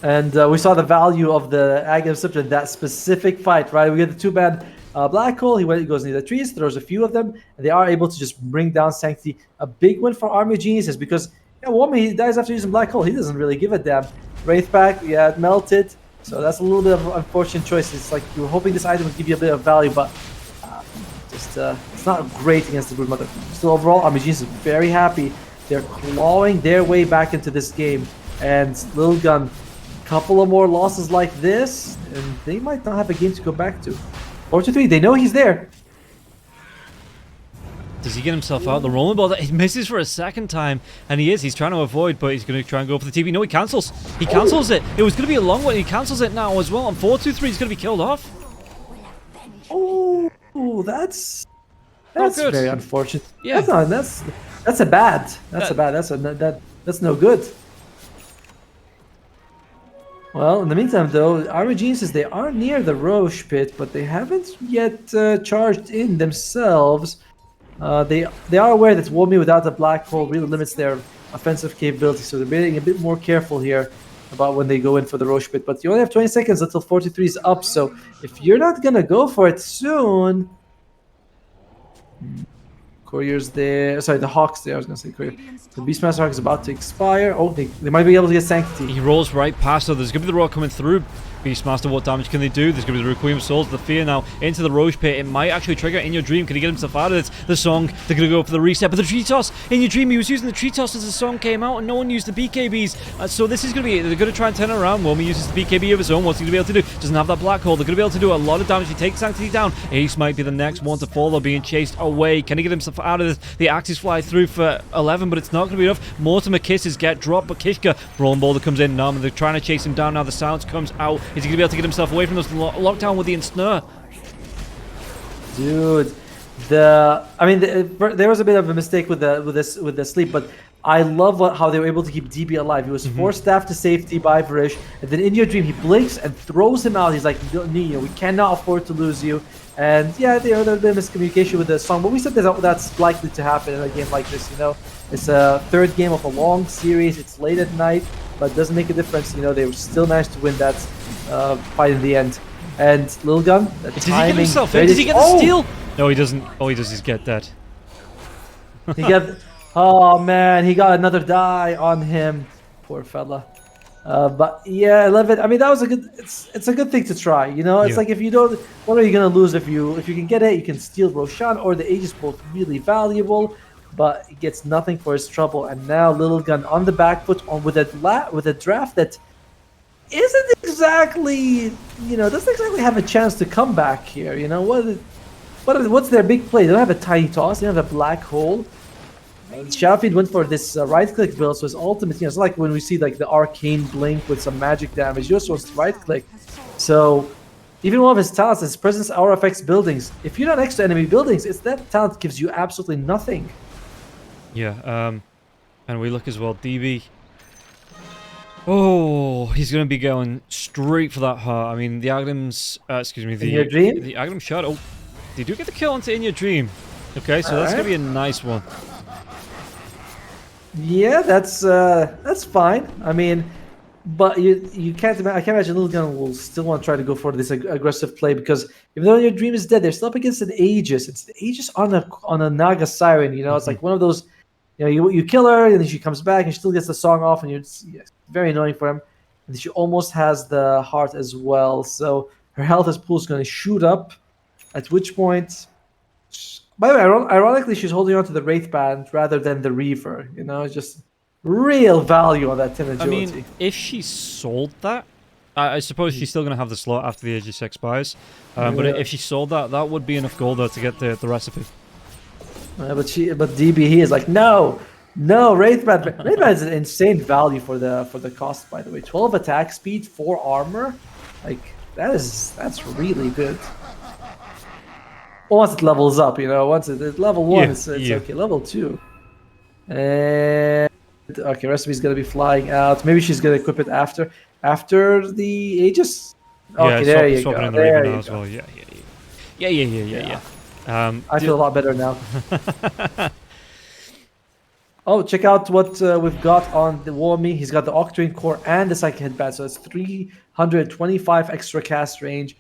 And we saw the value of the Aghanim Scepter in that specific fight, right? We get the 2-man Black Hole. He goes near the trees, throws a few of them, and they are able to just bring down Sanctity. A big win for Army of Geniuses because Wommy, he dies after using Black Hole. He doesn't really give a damn. Wraith Pack, yeah, it melted. So that's a little bit of an unfortunate choice. It's like you were hoping this item would give you a bit of value, but it's not great against the Broodmother. Still, overall, Army of Geniuses is very happy. They're clawing their way back into this game, and Lilgun. Couple of more losses like this, and they might not have a game to go back to. 4-3, they know he's there. Does he get himself out? The Rolling Ball, he misses for a second time, and he's trying to avoid, but he's going to try and go for the TP. No, he cancels. He cancels it. It was going to be a long one. He cancels it now as well. On 4-2-3, he's going to be killed off. Oh, that's very unfortunate. Yeah, that's no good. Well, in the meantime, though, Army Geniuses, they are near the Roche pit, but they haven't yet charged in themselves. They are aware that Wommy without the Black Hole really limits their offensive capability, so they're being a bit more careful here about when they go in for the Roche pit. But you only have 20 seconds until 43 is up, so if you're not going to go for it soon... Courier's there. Sorry, the Hawk's there. I was going to say Courier. The Beastmaster Hawk is about to expire. Oh, they might be able to get Sanctity. He rolls right past her. There's going to be the rock coming through. Beastmaster, what damage can they do? There's going to be the Requiem of Souls, the Fear now into the Roche pit. It might actually trigger In Your Dream. Can he get himself out of it? The song, they're going to go for the reset. But the Tree Toss, In Your Dream, he was using the Tree Toss as the song came out and no one used the BKBs. So this is going to be, they're going to try and turn it around. Womey uses the BKB of his own. What's he going to be able to do? Doesn't have that Black Hole. They're going to be able to do a lot of damage. He takes Sanctity down. Ace might be the next one to follow, being chased away. Can he get himself out of this? The Axis fly through for 11, but it's not going to be enough. Mortimer Kisses get dropped, but Kishka, Rolling Boulder comes in now, and they're trying to chase him down now. The Silence comes out. Is he going to be able to get himself away from this lockdown with the Ensnare? Dude, there was a bit of a mistake with the sleep, but I love how they were able to keep DB alive. He was forced staff to safety by Varish, and then in your dream he blinks and throws him out. He's like, we cannot afford to lose you. And yeah, there's a bit of miscommunication with the song, but we said that's likely to happen in a game like this. It's a third game of a long series. It's late at night, but it doesn't make a difference. They still managed to win that fight in the end. And Lilgun, does he get himself in? Does he get the steal? No, he doesn't. All he does is get that. Oh man, he got another die on him. Poor fella. But yeah, 11. I mean, that was a good. It's a good thing to try. It's like if you don't, what are you gonna lose if you can get it? You can steal Roshan, or the Age is both really valuable, but he gets nothing for his trouble. And now Lilgun on the back foot with a draft that isn't exactly doesn't exactly have a chance to come back here. What's their big play? They don't have a tiny toss. They don't have a black hole. Shadowfiend went for this right-click build, so his ultimate, it's like when we see like the arcane blink with some magic damage. He just wants to right-click. So even one of his talents is presence aura affects buildings. If you're not next to enemy buildings, it's that talent gives you absolutely nothing. Yeah, and we look as well, DB. Oh, he's going to be going straight for that heart. I mean, the Aghanim's, In Your Dream? The Aghanim shot. Oh, they do get the kill onto In Your Dream. Okay, so that's going to be a nice one. Yeah, that's fine. I mean, But you can't. I can't imagine Lilgun will still want to try to go for this aggressive play because even though your dream is dead, they're still up against an Aegis. It's the Aegis on a Naga Siren. You know, it's like one of those. You know, you kill her and then she comes back and she still gets the song off, and it's very annoying for him. And she almost has the heart as well, so her health as pool is going to shoot up. At which point, by the way, ironically, she's holding on to the Wraith Band rather than the Reaver. You know, it's just real value on that 10 agility. I mean, if she sold that, I suppose she's still going to have the slot after the Aegis expires. But if she sold that, that would be enough gold though to get the recipe. But DB he is like no, Wraith Band is an insane value for the cost. By the way, 12 attack speed, 4 armor, like that's really good. Once it levels up, you know, once it level 1, it's okay. Level 2, and okay, recipe's gonna be flying out. Maybe she's gonna equip it after the Aegis. Okay, there you go. There you go. Yeah. I feel a lot better now. Oh, check out what we've got on the Warmy. He's got the Octarine Core and the Psychic Headband, so it's 325 extra cast range.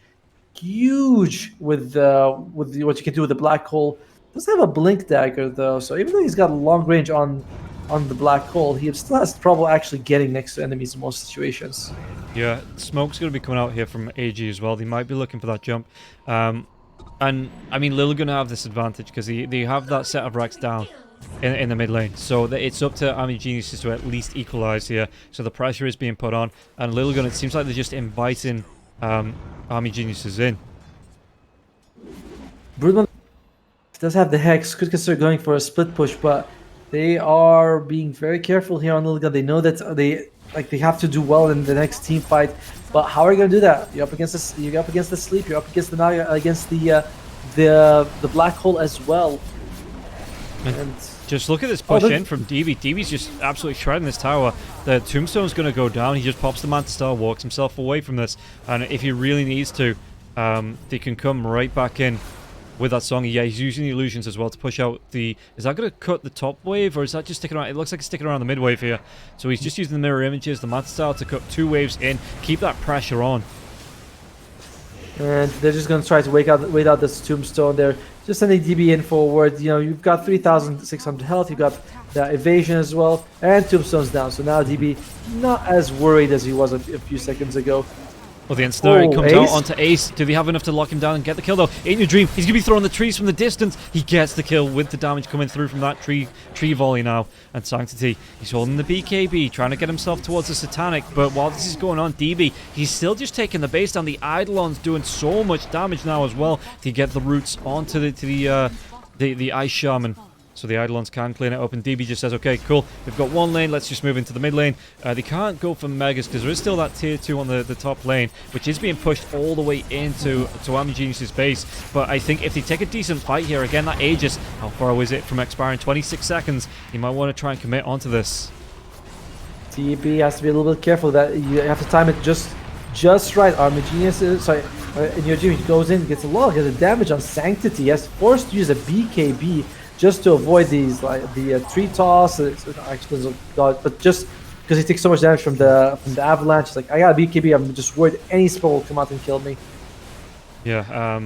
Huge with what you can do with the Black Hole. Doesn't have a Blink Dagger though, so even though he's got a long range on the Black Hole, he still has trouble actually getting next to enemies in most situations. Yeah, smoke's going to be coming out here from AG as well. They might be looking for that jump. And, I mean, Lil going to have this advantage because they have that set of racks down in the mid lane. So it's up to Army Geniuses to at least equalize here. So the pressure is being put on. And Lilgun, it seems like they're just inviting Army Geniuses in. Broodman does have the Hex, could consider going for a split push, but they are being very careful here on Lilgun. They know that they have to do well in the next team fight. But how are you going to do that? You're up against this. You're up against the Sleep. You're up against the Naga, against the Black Hole as well. And just look at this push in from DB. DB's just absolutely shredding this tower. The Tombstone's going to go down. He just pops the Manta Star, walks himself away from this. And if he really needs to, they can come right back in with that song. Yeah, he's using the illusions as well to push out the... Is that going to cut the top wave, or is that just sticking around? It looks like it's sticking around the mid wave here. So he's just using the mirror images, the Manta Star to cut 2 waves in, keep that pressure on. And they're just going to try to wait out this Tombstone. They're just sending DB in forward. You know, you've got 3,600 health. You've got the evasion as well. And Tombstone's down. So now DB not as worried as he was a few seconds ago. Well, the Ensnare comes out onto Ace. Do they have enough to lock him down and get the kill, though? In your dream, he's going to be throwing the trees from the distance. He gets the kill with the damage coming through from that tree volley now. And Sanctity, he's holding the BKB, trying to get himself towards the Satanic. But while this is going on, DB, he's still just taking the base down. The Eidolon's doing so much damage now as well to get the roots onto the Ice Shaman. So the Eidolons can clean it up, and DB just says, okay, cool, we've got 1 lane, let's just move into the mid lane. They can't go for Megas because there is still that tier 2 on the top lane, which is being pushed all the way into Army Genius's base. But I think if they take a decent fight here, again, that Aegis, how far is it from expiring? 26 seconds. You might want to try and commit onto this. DB has to be a little bit careful that you have to time it just right. Army Genius, in your dream, he goes in, gets a lot of damage on Sanctity. He has forced to use a BKB just to avoid these, like the tree toss, but just because he takes so much damage from the avalanche. It's like, I got a BKB, I'm just worried any spell will come out and kill me. Yeah,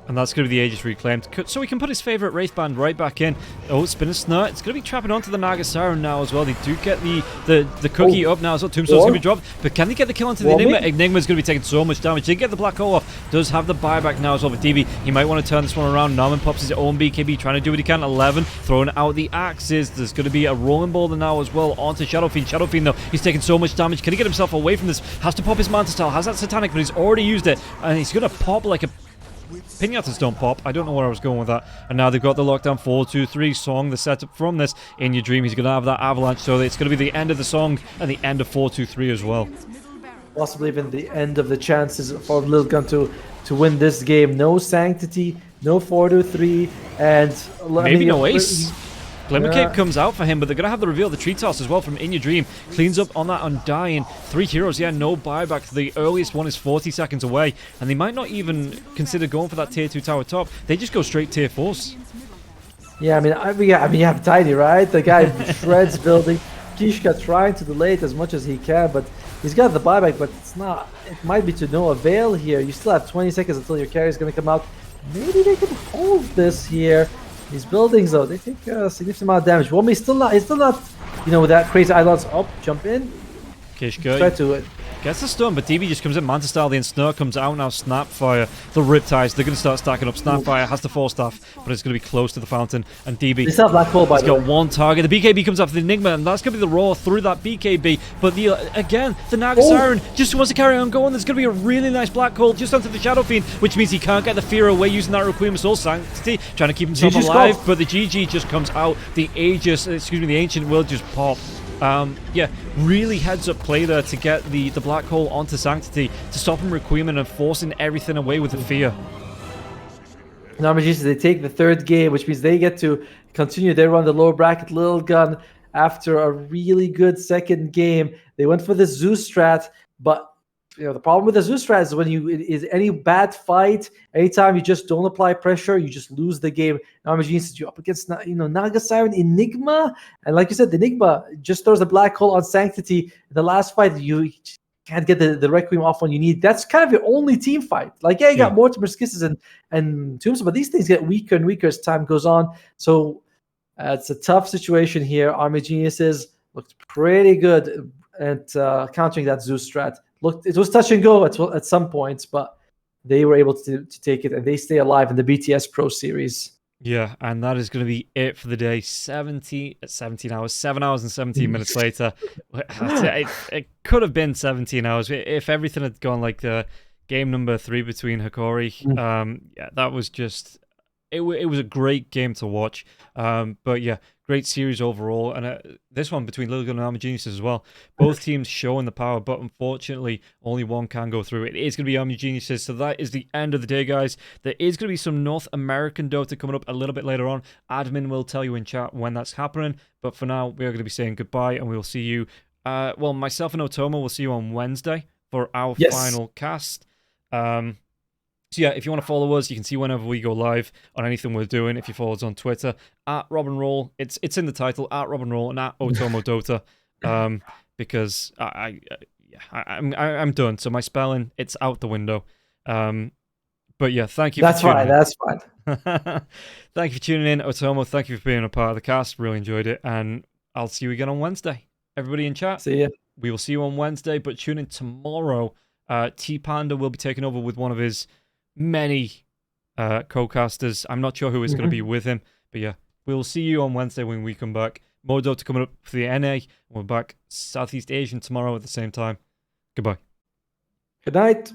and that's going to be the Aegis reclaimed. So we can put his favourite Wraith Band right back in. Oh, Spinner Snare. It's going to be trapping onto the Naga Siren now as well. They do get the cookie up now as well. Tombstone's going to be dropped. But can they get the kill onto the Enigma? Enigma's going to be taking so much damage. They get the Black Hole off. Does have the buyback now as well with DB. He might want to turn this one around. Narman pops his own BKB, trying to do what he can. 11, throwing out the axes. There's going to be a rolling boulder now as well onto Shadow Fiend. Shadow Fiend, though, he's taking so much damage. Can he get himself away from this? Has to pop his Manta Style. Has that Satanic, but he's already used it. And he's going to pop like a... Pinatas don't pop. I don't know where I was going with that. And now they've got the lockdown 4-2-3 song, the setup from this. In your dream, he's going to have that avalanche, so it's going to be the end of the song and the end of 4-2-3 as well. Possibly even the end of the chances for Lilgun to win this game. No Sanctity, no 4-2-3, and maybe no Ace. Glimmercape comes out for him, but they're going to have the reveal, the tree toss as well from In Your Dream. Cleans up on that Undying. 3 heroes, yeah, no buyback. The earliest one is 40 seconds away, and they might not even consider going for that tier 2 tower top. They just go straight tier 4s. Yeah, I mean, you have Tiny, right? The guy shreds building. Kishka trying to delay it as much as he can, but He's got the buyback, but it's not. It might be to no avail here. You still have 20 seconds until your carry is going to come out. Maybe they can hold this here. These buildings, though, they take a significant amount of damage. Wombi still not. He's still not. You know, with that crazy Eidolon's up, jump in. Kishka Try to. Gets the stun, but DB just comes in. Manta style, the Ensnare comes out now. Snapfire, the Riptides, they're going to start stacking up. Snapfire has the Force Staff, but it's going to be close to the fountain. And DB, They still have Black Hole, by he's the way. got one target. The BKB comes after the Enigma, and that's going to be the Roar through that BKB. But the again, the Naga Siren just wants to carry on going. There's going to be a really nice Black Hole just onto the Shadow Fiend, which means he can't get the Fear away using that Requiem of Soul Sanctity, trying to keep himself alive. But the GG just comes out. The Aegis, excuse me, the Ancient will just pop. Yeah, really heads up play there to get the Black Hole onto Sanctity to stop him requieming and forcing everything away with the Fear. Now, Magicians, they take the third game, which means they get to continue their run the lower bracket Lilgun after a really good second game. They went for the Zeus strat, but you know the problem with the Zeus strat is when is any bad fight, anytime you just don't apply pressure, you just lose the game. Now, Magicians, you're up against Naga Siren Enigma, and like you said, the Enigma just throws a Black Hole on Sanctity. In the last fight, you can't get the Requiem off when you need. That's kind of your only team fight. Like, yeah, you got Mortimer's Kisses and Tombstone, but these things get weaker and weaker as time goes on. So it's a tough situation here. Army Geniuses looked pretty good at countering that Zeus strat. It was touch and go at some points, but they were able to take it, and they stay alive in the BTS Pro Series. Yeah, and that is going to be it for the day. 17 hours, 7 hours and 17 minutes later. It could have been 17 hours if everything had gone like the game number 3 between Hikori. Yeah, that was just... It was a great game to watch. But yeah, great series overall. And this one between Lilgun and Army Geniuses as well. Both teams showing the power, but unfortunately, only one can go through. It is going to be Army Geniuses. So that is the end of the day, guys. There is going to be some North American Dota coming up a little bit later on. Admin will tell you in chat when that's happening. But for now, we are going to be saying goodbye, and we will see you... well, myself and Otomo will see you on Wednesday for our final cast. So yeah, if you want to follow us, you can see whenever we go live on anything we're doing. If you follow us on Twitter, at Robbnroll, it's in the title, at Robbnroll and at Otomo Dota, because I'm done. So my spelling, it's out the window. But yeah, thank you. That's fine. That's fine. Thank you for tuning in, Otomo. Thank you for being a part of the cast. Really enjoyed it, and I'll see you again on Wednesday. Everybody in chat, see ya. We will see you on Wednesday, but tune in tomorrow. T Panda will be taking over with one of his many co-casters. I'm not sure who is going to be with him, but yeah, we'll see you on Wednesday when we come back. More Dota coming up for the NA. We're back Southeast Asian tomorrow at the same time. Goodbye. Good night.